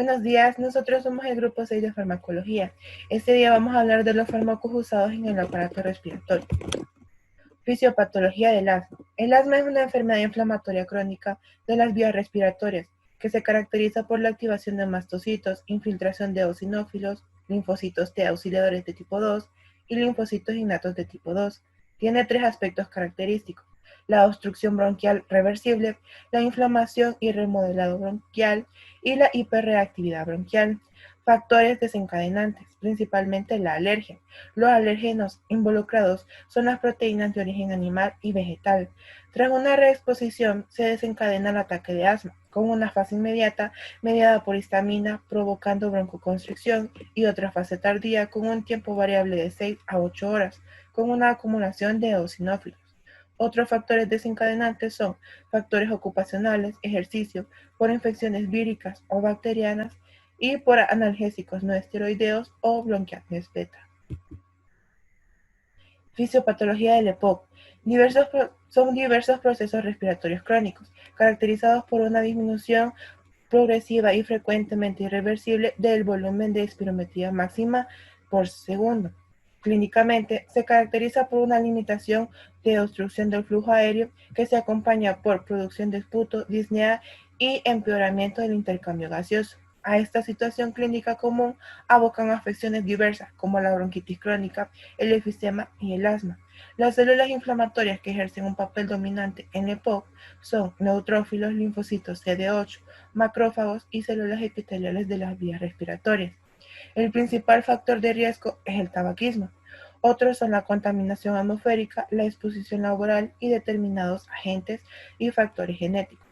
Buenos días, nosotros somos el grupo 6 de farmacología. Este día vamos a hablar de los fármacos usados en el aparato respiratorio. Fisiopatología del asma. El asma es una enfermedad inflamatoria crónica de las vías respiratorias que se caracteriza por la activación de mastocitos, infiltración de eosinófilos, linfocitos T auxiliadores de tipo 2 y linfocitos innatos de tipo 2. Tiene tres aspectos característicos: la obstrucción bronquial reversible, la inflamación y remodelado bronquial y la hiperreactividad bronquial. Factores desencadenantes, principalmente la alergia. Los alérgenos involucrados son las proteínas de origen animal y vegetal. Tras una reexposición se desencadena el ataque de asma, con una fase inmediata mediada por histamina, provocando broncoconstricción, y otra fase tardía con un tiempo variable de 6 a 8 horas, con una acumulación de eosinófilos. Otros factores desencadenantes son factores ocupacionales, ejercicio, por infecciones víricas o bacterianas y por analgésicos no esteroideos o bronquiales beta. Fisiopatología del EPOC. Son diversos procesos respiratorios crónicos, caracterizados por una disminución progresiva y frecuentemente irreversible del volumen de espirometría máxima por segundo. Clínicamente, se caracteriza por una limitación de obstrucción del flujo aéreo que se acompaña por producción de esputo, disnea y empeoramiento del intercambio gaseoso. A esta situación clínica común abocan afecciones diversas como la bronquitis crónica, el enfisema y el asma. Las células inflamatorias que ejercen un papel dominante en EPOC son neutrófilos, linfocitos CD8, macrófagos y células epiteliales de las vías respiratorias. El principal factor de riesgo es el tabaquismo. Otros son la contaminación atmosférica, la exposición laboral y determinados agentes y factores genéticos.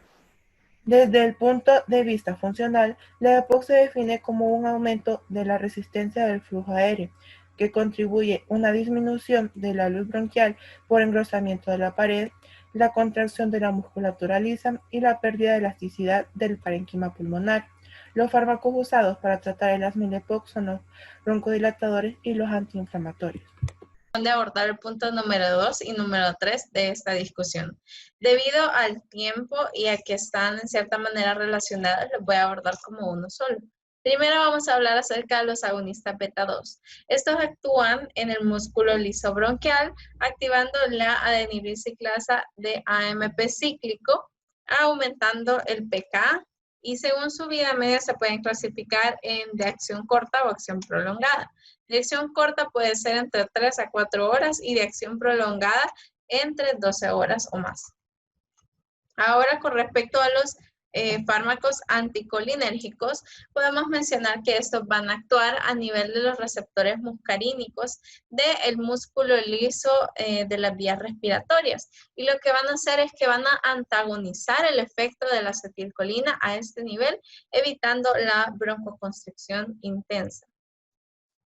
Desde el punto de vista funcional, la EPOC se define como un aumento de la resistencia del flujo aéreo, que contribuye a una disminución de la luz bronquial por engrosamiento de la pared, la contracción de la musculatura lisa y la pérdida de elasticidad del parénquima pulmonar. Los fármacos usados para tratar el asma y la EPOC son los broncodilatadores y los antiinflamatorios. De abordar el punto número 2 y número 3 de esta discusión. Debido al tiempo y a que están en cierta manera relacionados, los voy a abordar como uno solo. Primero vamos a hablar acerca de los agonistas beta 2. Estos actúan en el músculo liso bronquial, activando la adenilbiciclasa de AMP cíclico, aumentando el pK, y según su vida media se pueden clasificar de acción corta o acción prolongada. De acción corta puede ser entre 3 a 4 horas y de acción prolongada entre 12 horas o más. Ahora, con respecto a los fármacos anticolinérgicos, podemos mencionar que estos van a actuar a nivel de los receptores muscarínicos del músculo liso de las vías respiratorias. Y lo que van a hacer es que van a antagonizar el efecto de la acetilcolina a este nivel, evitando la broncoconstricción intensa.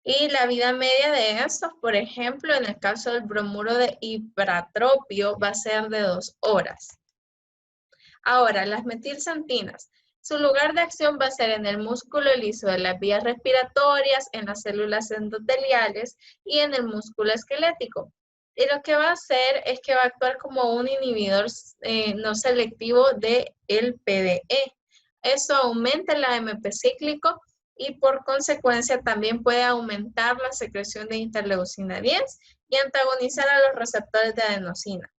Y la vida media de estos, por ejemplo, en el caso del bromuro de ipratropio, va a ser de 2 horas. Ahora, las metilxantinas. Su lugar de acción va a ser en el músculo liso de las vías respiratorias, en las células endoteliales y en el músculo esquelético. Y lo que va a hacer es que va a actuar como un inhibidor no selectivo del PDE. Eso aumenta el AMP cíclico y por consecuencia también puede aumentar la secreción de interleucina 10 y antagonizar a los receptores de adenosina.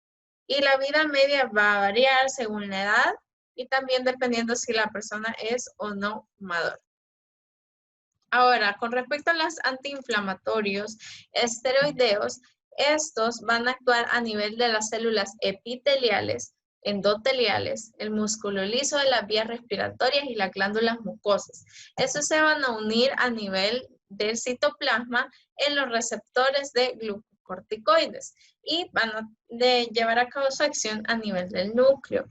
Y la vida media va a variar según la edad y también dependiendo si la persona es o no fumador. Ahora, con respecto a los antiinflamatorios esteroideos, estos van a actuar a nivel de las células epiteliales, endoteliales, el músculo liso de las vías respiratorias y las glándulas mucosas. Estos se van a unir a nivel del citoplasma en los receptores de glucocorticoides y van a llevar a cabo su acción a nivel del núcleo.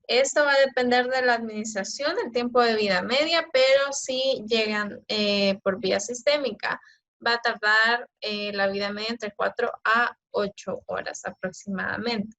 Esto va a depender de la administración, el tiempo de vida media, pero si llegan por vía sistémica, va a tardar la vida media entre 4 a 8 horas aproximadamente.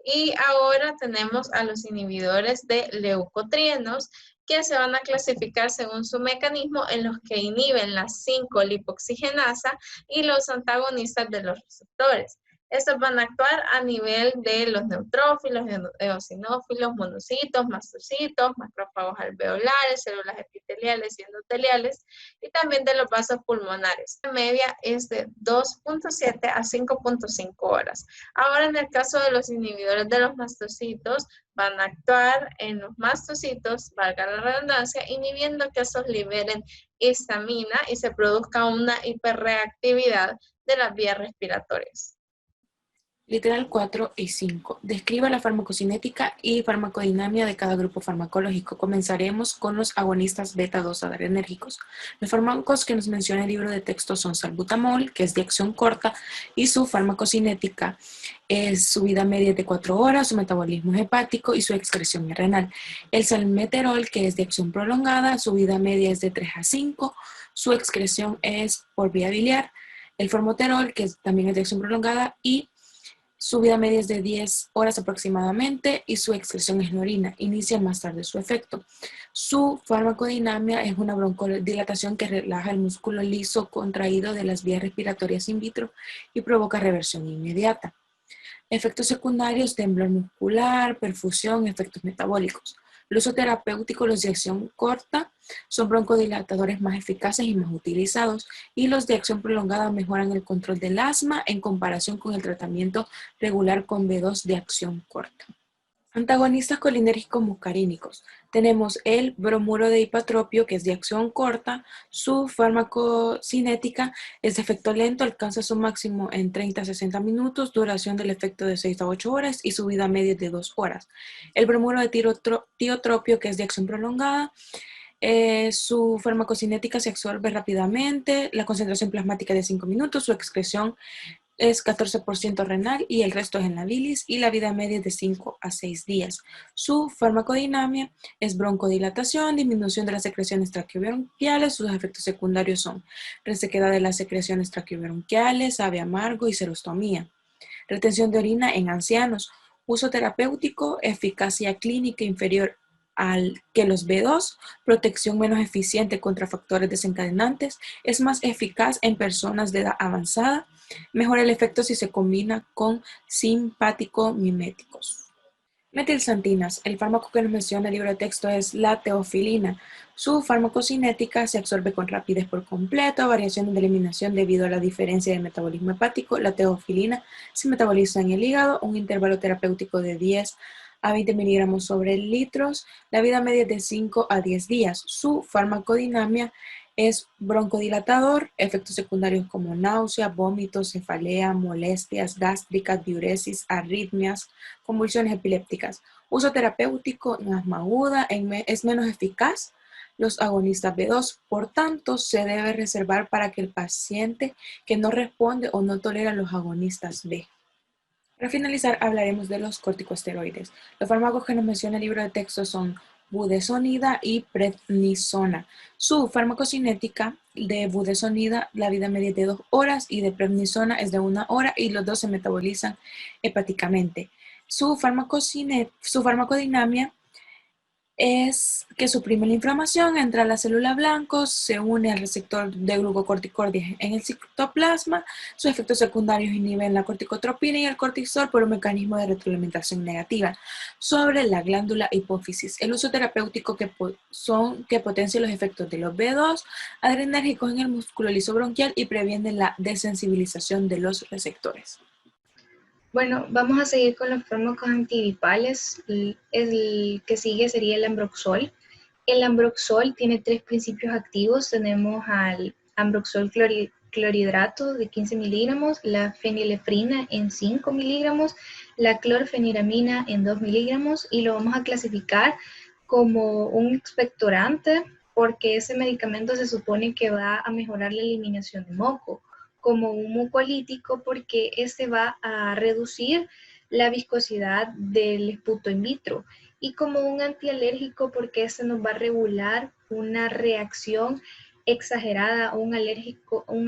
Y ahora tenemos a los inhibidores de leucotrienos que se van a clasificar según su mecanismo en los que inhiben la 5-lipoxigenasa y los antagonistas de los receptores. Estos van a actuar a nivel de los neutrófilos, eosinófilos, monocitos, mastocitos, macrófagos alveolares, células epiteliales y endoteliales, y también de los vasos pulmonares. La media es de 2.7 a 5.5 horas. Ahora, en el caso de los inhibidores de los mastocitos, van a actuar en los mastocitos, valga la redundancia, inhibiendo que estos liberen histamina y se produzca una hiperreactividad de las vías respiratorias. Literal 4 y 5. Describa la farmacocinética y farmacodinamia de cada grupo farmacológico. Comenzaremos con los agonistas beta-2 adrenérgicos. Los fármacos que nos menciona el libro de texto son salbutamol, que es de acción corta, y su farmacocinética es su vida media de 4 horas, su metabolismo hepático y su excreción renal. El salmeterol, que es de acción prolongada, su vida media es de 3 a 5, su excreción es por vía biliar. El formoterol, que también es de acción prolongada, y su vida media es de 10 horas aproximadamente y su excreción es en orina. Inicia más tarde su efecto. Su farmacodinamia es una broncodilatación que relaja el músculo liso contraído de las vías respiratorias in vitro y provoca reversión inmediata. Efectos secundarios: temblor muscular, perfusión, efectos metabólicos. El uso terapéutico, los de acción corta son broncodilatadores más eficaces y más utilizados, y los de acción prolongada mejoran el control del asma en comparación con el tratamiento regular con B2 de acción corta. Antagonistas colinérgicos muscarínicos. Tenemos el bromuro de hipatropio, que es de acción corta. Su farmacocinética es de efecto lento, alcanza su máximo en 30 a 60 minutos, duración del efecto de 6 a 8 horas y su vida media de 2 horas. El bromuro de tiotropio, que es de acción prolongada, su farmacocinética se absorbe rápidamente, la concentración plasmática es de 5 minutos, su excreción es 14% renal y el resto es en la bilis, y la vida media es de 5 a 6 días. Su farmacodinamia es broncodilatación, disminución de las secreciones traqueobronquiales. Sus efectos secundarios son resequedad de las secreciones traqueobronquiales, sabe amargo y serostomía. Retención de orina en ancianos. Uso terapéutico, eficacia clínica inferior al que los B2, protección menos eficiente contra factores desencadenantes, es más eficaz en personas de edad avanzada, mejora el efecto si se combina con simpático-miméticos. Metilsantinas. El fármaco que nos menciona el libro de texto es la teofilina. Su farmacocinética se absorbe con rapidez por completo, variaciones de eliminación debido a la diferencia de metabolismo hepático. La teofilina se metaboliza en el hígado, un intervalo terapéutico de 10 a 20 miligramos sobre litros. La vida media es de 5 a 10 días. Su farmacodinamia es broncodilatador, efectos secundarios como náusea, vómitos, cefalea, molestias gástricas, diuresis, arritmias, convulsiones epilépticas. Uso terapéutico en asma aguda, es menos eficaz los agonistas B2, por tanto se debe reservar para aquel paciente que no responde o no tolera los agonistas B. Para finalizar, hablaremos de los corticosteroides. Los fármacos que nos menciona el libro de texto son budesonida y prednisona. Su farmacocinética de budesonida, la vida media es de 2 horas, y de prednisona es de 1 hora, y los dos se metabolizan hepáticamente. Su farmacodinamia es que suprime la inflamación, entra a la célula blanco, se une al receptor de glucocorticoides en el citoplasma. Sus efectos secundarios inhiben la corticotropina y el cortisol por un mecanismo de retroalimentación negativa sobre la glándula hipófisis. El uso terapéutico que potencia los efectos de los B2 adrenérgicos en el músculo liso bronquial y previene la desensibilización de los receptores. Bueno, vamos a seguir con los fármacos antigripales. El que sigue sería el ambroxol. El ambroxol tiene 3 principios activos. Tenemos al ambroxol clorhidrato de 15 miligramos, la fenilefrina en 5 miligramos, la clorfeniramina en 2 miligramos, y lo vamos a clasificar como un expectorante porque ese medicamento se supone que va a mejorar la eliminación de moco, como un mucolítico porque este va a reducir la viscosidad del esputo in vitro, y como un antialérgico porque este nos va a regular una reacción exagerada a un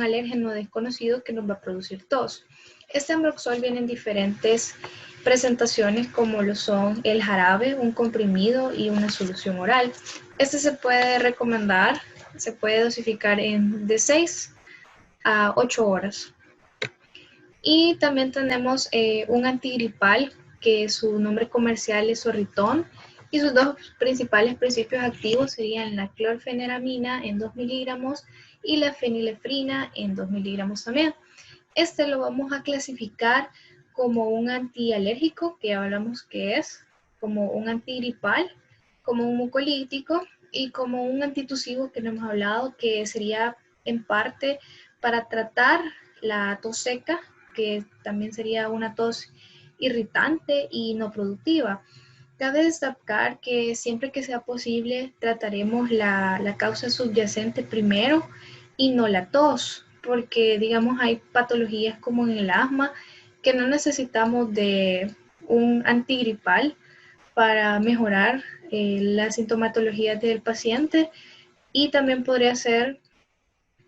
alérgeno desconocido que nos va a producir tos. Este ambroxol viene en diferentes presentaciones como lo son el jarabe, un comprimido y una solución oral. Este se puede recomendar, se puede dosificar de 6 a 8 horas. Y también tenemos un antigripal, que su nombre comercial es Zorritón, y sus dos principales principios activos serían la clorfeneramina en 2 miligramos y la fenilefrina en 2 miligramos también. Este lo vamos a clasificar como un antialérgico, que ya hablamos que es, como un antigripal, como un mucolítico y como un antitusivo, que no hemos hablado, que sería en parte para tratar la tos seca, que también sería una tos irritante y no productiva. Cabe destacar que siempre que sea posible trataremos la causa subyacente primero y no la tos, porque digamos hay patologías como en el asma que no necesitamos de un antigripal para mejorar la sintomatología del paciente, y también podría ser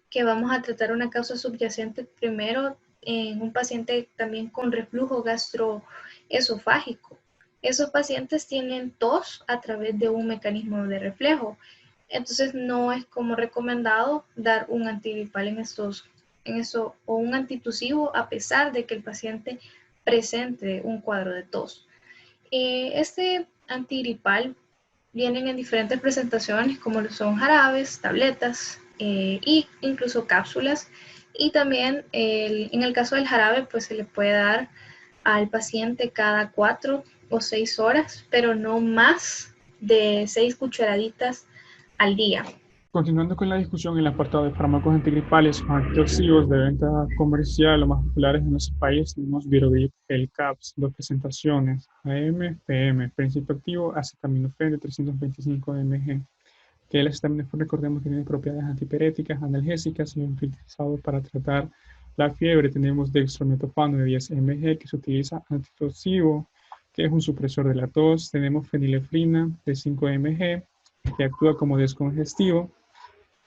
que vamos a tratar una causa subyacente primero en un paciente también con reflujo gastroesofágico. Esos pacientes tienen tos a través de un mecanismo de reflejo, entonces no es como recomendado dar un antigripal en eso, o un antitusivo, a pesar de que el paciente presente un cuadro de tos. Este antigripal vienen en diferentes presentaciones, como son jarabes, tabletas e incluso cápsulas. Y también en el caso del jarabe, pues se le puede dar al paciente cada 4 o 6 horas, pero no más de 6 cucharaditas al día. Continuando con la discusión en el apartado de fármacos antigripales o antitoxivos de venta comercial, los más populares en nuestro país tenemos Virogrip, el CAPS, dos presentaciones, AM, PM, principio activo, acetaminofén de 325 mg, que el acetaminofén, recordemos que tiene propiedades antipiréticas, analgésicas y utilizado para tratar la fiebre. Tenemos dextrometopano de 10 mg, que se utiliza antitoxivo, que es un supresor de la tos. Tenemos fenilefrina de 5 mg, que actúa como descongestivo.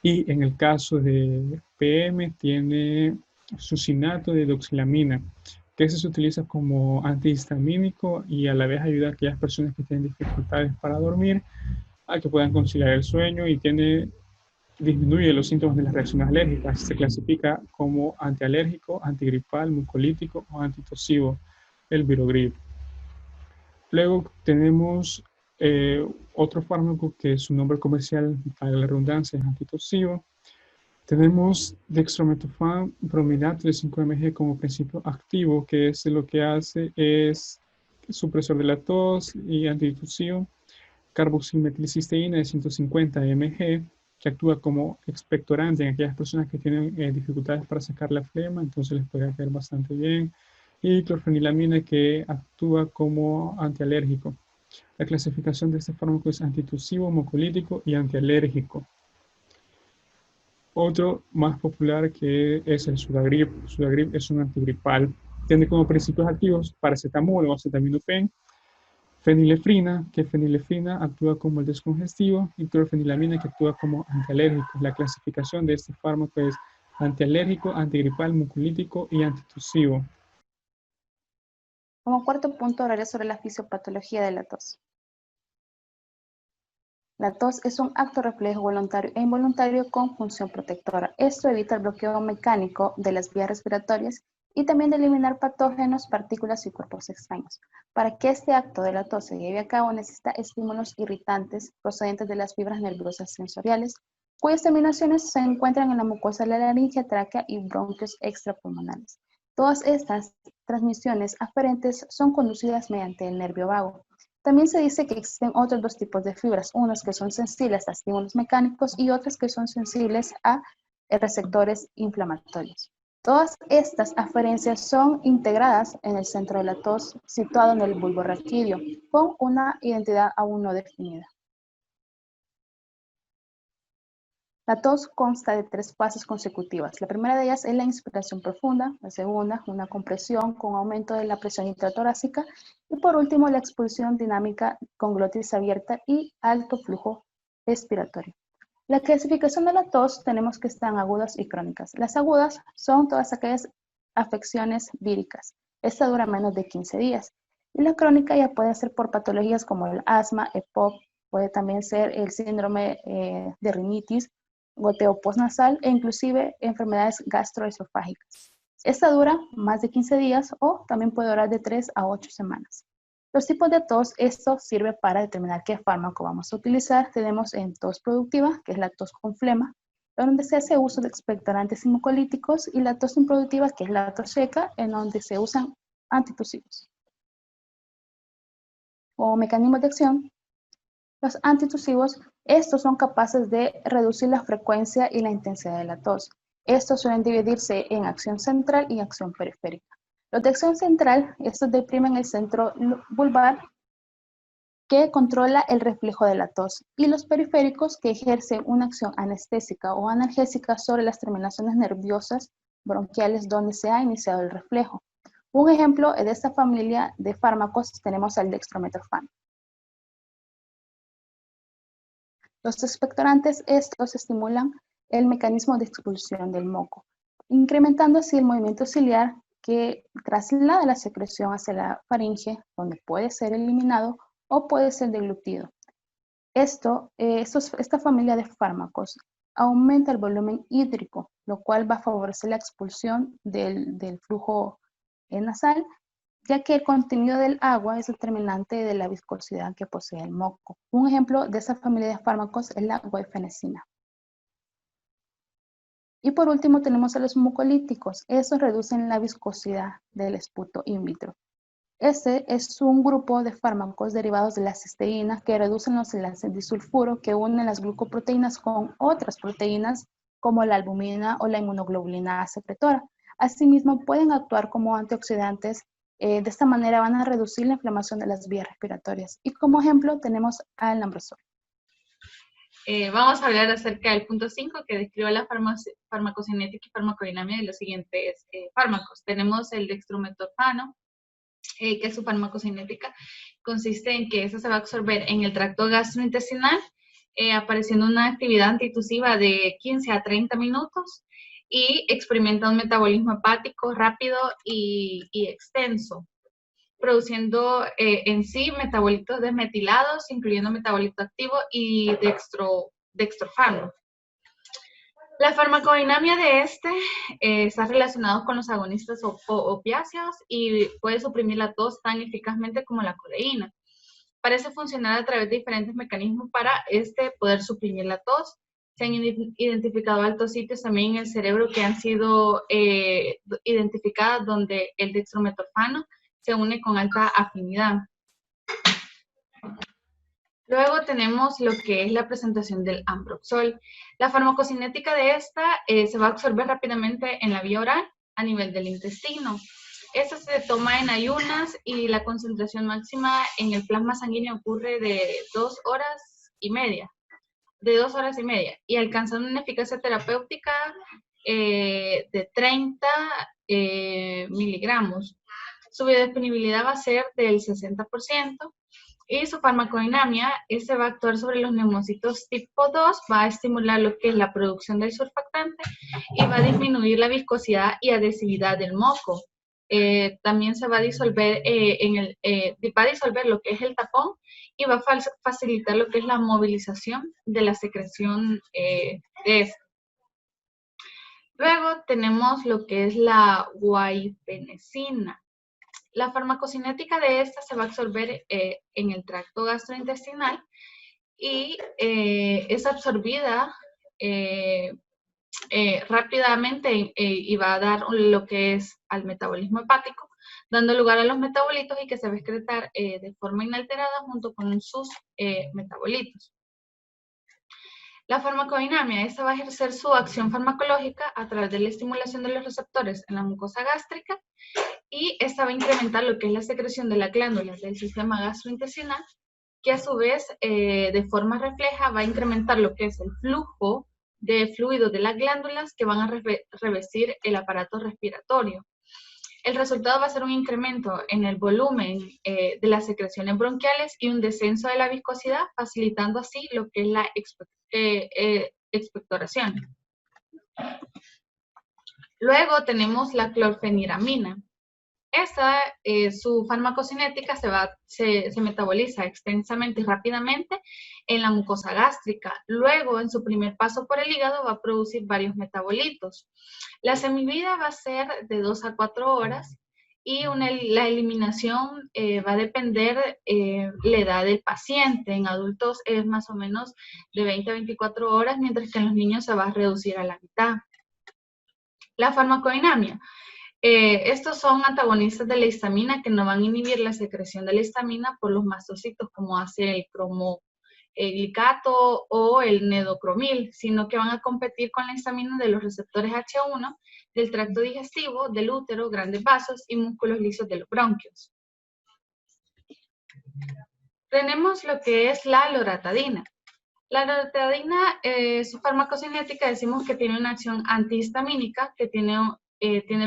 Y en el caso de PM tiene succinato de doxilamina, que se utiliza como antihistamínico y a la vez ayuda a aquellas personas que tienen dificultades para dormir a que puedan conciliar el sueño, y disminuye los síntomas de las reacciones alérgicas. Se clasifica como antialérgico, antigripal, mucolítico o antitosivo, el Virogrip. Luego tenemos otro fármaco que su nombre comercial, para la redundancia, es antitosivo. Tenemos dextrometophan brominato de 5 mg como principio activo, que lo que hace es supresor de la tos y antitusivo. Carboxilmetilcisteína de 150 mg, que actúa como expectorante en aquellas personas que tienen dificultades para sacar la flema, entonces les puede caer bastante bien. Y clorfenilamina, que actúa como antialérgico. La clasificación de este fármaco es antitusivo, mucolítico y antialérgico. Otro más popular que es el Sudagrip. Sudagrip es un antigripal. Tiene como principios activos paracetamol o acetaminofén, fenilefrina, que fenilefrina actúa como el descongestivo, y clorfenilamina, que actúa como antialérgico. La clasificación de este fármaco es antialérgico, antigripal, mucolítico y antitusivo. Como cuarto punto, hablaré sobre la fisiopatología de la tos. La tos es un acto reflejo voluntario e involuntario con función protectora. Esto evita el bloqueo mecánico de las vías respiratorias y también de eliminar patógenos, partículas y cuerpos extraños. Para que este acto de la tos se lleve a cabo, necesita estímulos irritantes procedentes de las fibras nerviosas sensoriales, cuyas terminaciones se encuentran en la mucosa de la laringe, tráquea y bronquios extrapulmonares. Todas estas transmisiones aferentes son conducidas mediante el nervio vago. También se dice que existen otros dos tipos de fibras, unas que son sensibles a estímulos mecánicos y otras que son sensibles a receptores inflamatorios. Todas estas aferencias son integradas en el centro de la tos, situado en el bulbo raquídeo, con una identidad aún no definida. La tos consta de 3 fases consecutivas. La primera de ellas es la inspiración profunda, la segunda, una compresión con aumento de la presión intratorácica, y por último, la expulsión dinámica con glotis abierta y alto flujo respiratorio. La clasificación de la tos tenemos que están agudas y crónicas. Las agudas son todas aquellas afecciones víricas. Esta dura menos de 15 días. Y la crónica ya puede ser por patologías como el asma, EPOC, puede también ser el síndrome de rinitis, goteo postnasal e inclusive enfermedades gastroesofágicas. Esta dura más de 15 días o también puede durar de 3 a 8 semanas. Los tipos de tos, esto sirve para determinar qué fármaco vamos a utilizar. Tenemos en tos productiva, que es la tos con flema, donde se hace uso de expectorantes y mucolíticos, y la tos improductiva, que es la tos seca, en donde se usan antitusivos. Como mecanismos de acción, los antitusivos, estos son capaces de reducir la frecuencia y la intensidad de la tos. Estos suelen dividirse en acción central y acción periférica. Los de acción central, estos deprimen el centro bulbar, que controla el reflejo de la tos, y los periféricos, que ejercen una acción anestésica o analgésica sobre las terminaciones nerviosas bronquiales donde se ha iniciado el reflejo. Un ejemplo de esta familia de fármacos tenemos el dextrometorfano. Los expectorantes, estos estimulan el mecanismo de expulsión del moco, incrementando así el movimiento ciliar que traslada la secreción hacia la faringe, donde puede ser eliminado o puede ser deglutido. Esta familia de fármacos aumenta el volumen hídrico, lo cual va a favorecer la expulsión del flujo nasal, ya que el contenido del agua es determinante de la viscosidad que posee el moco. Un ejemplo de esa familia de fármacos es la guaifenesin. Y por último tenemos a los mucolíticos. Estos reducen la viscosidad del esputo in vitro. Este es un grupo de fármacos derivados de la cisteína que reducen los enlaces disulfuro que unen las glucoproteínas con otras proteínas como la albumina o la inmunoglobulina A secretora. Asimismo, pueden actuar como antioxidantes. De esta manera van a reducir la inflamación de las vías respiratorias. Y como ejemplo tenemos al lambrosol. Vamos a hablar acerca del punto 5 que describe la farmacocinética y farmacodinamia de los siguientes fármacos. Tenemos el dextrometorfano, que su farmacocinética consiste en que eso se va a absorber en el tracto gastrointestinal, apareciendo una actividad antitusiva de 15 a 30 minutos y experimenta un metabolismo hepático rápido y extenso, produciendo en sí metabolitos desmetilados, incluyendo metabolito activo y dextrofano. La farmacodinamia de está relacionada con los agonistas opiáceos y puede suprimir la tos tan eficazmente como la codeína. Parece funcionar a través de diferentes mecanismos para poder suprimir la tos. Se han identificado altos sitios también en el cerebro que han sido identificados donde el dextrometorfano se une con alta afinidad. Luego tenemos lo que es la presentación del ambroxol. La farmacocinética de esta se va a absorber rápidamente en la vía oral a nivel del intestino. Esta se toma en ayunas y la concentración máxima en el plasma sanguíneo ocurre de 2 horas y media. Y alcanzando una eficacia terapéutica de 30 miligramos. Su biodisponibilidad va a ser del 60%. Y su farmacodinamia se va a actuar sobre los neumocitos tipo 2, va a estimular lo que es la producción del surfactante y va a disminuir la viscosidad y adhesividad del moco. También se va a disolver lo que es el tapón y va a facilitar lo que es la movilización de la secreción de este. Luego tenemos lo que es la guaifenesina. La farmacocinética de esta se va a absorber en el tracto gastrointestinal y es absorbida rápidamente y va a dar lo que es al metabolismo hepático, dando lugar a los metabolitos y que se va a excretar de forma inalterada junto con sus metabolitos. La farmacodinamia, esta va a ejercer su acción farmacológica a través de la estimulación de los receptores en la mucosa gástrica y esta va a incrementar lo que es la secreción de las glándulas del sistema gastrointestinal, que a su vez, de forma refleja, va a incrementar lo que es el flujo de fluidos de las glándulas que van a revestir el aparato respiratorio. El resultado va a ser un incremento en el volumen de las secreciones bronquiales y un descenso de la viscosidad, facilitando así lo que es la expectoración. Luego tenemos la clorfeniramina. Su farmacocinética se metaboliza extensamente y rápidamente en la mucosa gástrica. Luego, en su primer paso por el hígado, va a producir varios metabolitos. La semivida va a ser de 2 a 4 horas y la eliminación va a depender la edad del paciente. En adultos es más o menos de 20 a 24 horas, mientras que en los niños se va a reducir a la mitad. La farmacodinamia. Estos son antagonistas de la histamina que no van a inhibir la secreción de la histamina por los mastocitos, como hace el cromoglicato o el nedocromil, sino que van a competir con la histamina de los receptores H1, del tracto digestivo, del útero, grandes vasos y músculos lisos de los bronquios. Tenemos lo que es la loratadina. La loratadina, su farmacocinética, decimos que tiene una acción antihistamínica que tiene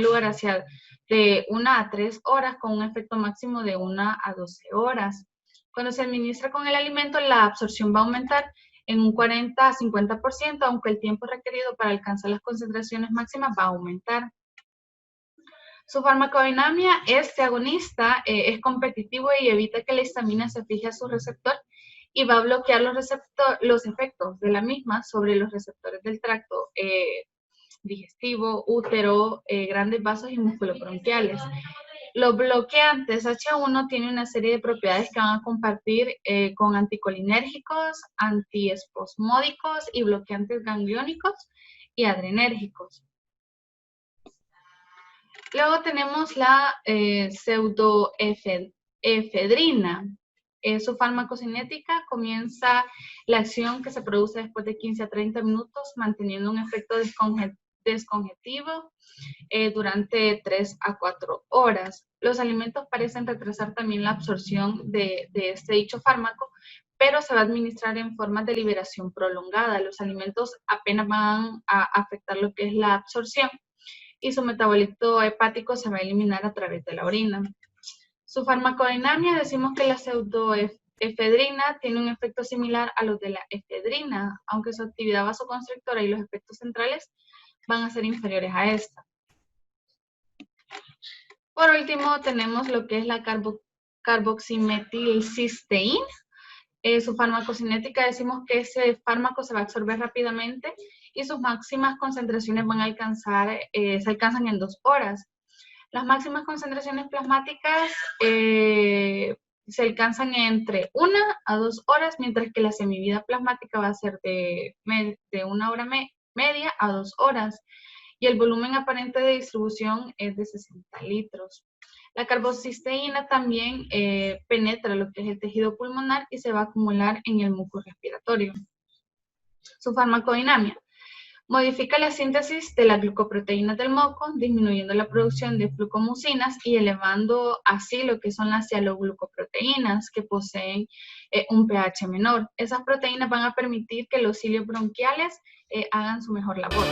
lugar hacia de 1 a 3 horas con un efecto máximo de 1 a 12 horas. Cuando se administra con el alimento, la absorción va a aumentar en un 40 a 50%, aunque el tiempo requerido para alcanzar las concentraciones máximas va a aumentar. Su farmacodinamia, este agonista es competitivo y evita que la histamina se fije a su receptor y va a bloquear los efectos de la misma sobre los receptores del tracto digestivo, útero, grandes vasos y músculos bronquiales. Los bloqueantes H1 tienen una serie de propiedades que van a compartir con anticolinérgicos, antiespasmódicos y bloqueantes gangliónicos y adrenérgicos. Luego tenemos la pseudoefedrina. Su farmacocinética comienza la acción que se produce después de 15 a 30 minutos, manteniendo un efecto descongestivo durante 3 a 4 horas. Los alimentos parecen retrasar también la absorción de este dicho fármaco, pero se va a administrar en forma de liberación prolongada. Los alimentos apenas van a afectar lo que es la absorción y su metabolito hepático se va a eliminar a través de la orina. Su farmacodinamia, decimos que la pseudoefedrina tiene un efecto similar a los de la efedrina, aunque su actividad vasoconstrictora y los efectos centrales van a ser inferiores a esta. Por último, tenemos lo que es la carboximetilcisteína. Su farmacocinética, decimos que ese fármaco se va a absorber rápidamente y sus máximas concentraciones se alcanzan en 2 horas. Las máximas concentraciones plasmáticas se alcanzan entre 1 a 2 horas, mientras que la semivida plasmática va a ser de 1 hora media a 2 horas. Y el volumen aparente de distribución es de 60 litros. La carbocisteína también penetra lo que es el tejido pulmonar y se va a acumular en el muco respiratorio. Su farmacodinamia. Modifica la síntesis de las glucoproteínas del moco, disminuyendo la producción de glucomucinas y elevando así lo que son las cialoglucoproteínas que poseen un pH menor. Esas proteínas van a permitir que los cilios bronquiales hagan su mejor labor.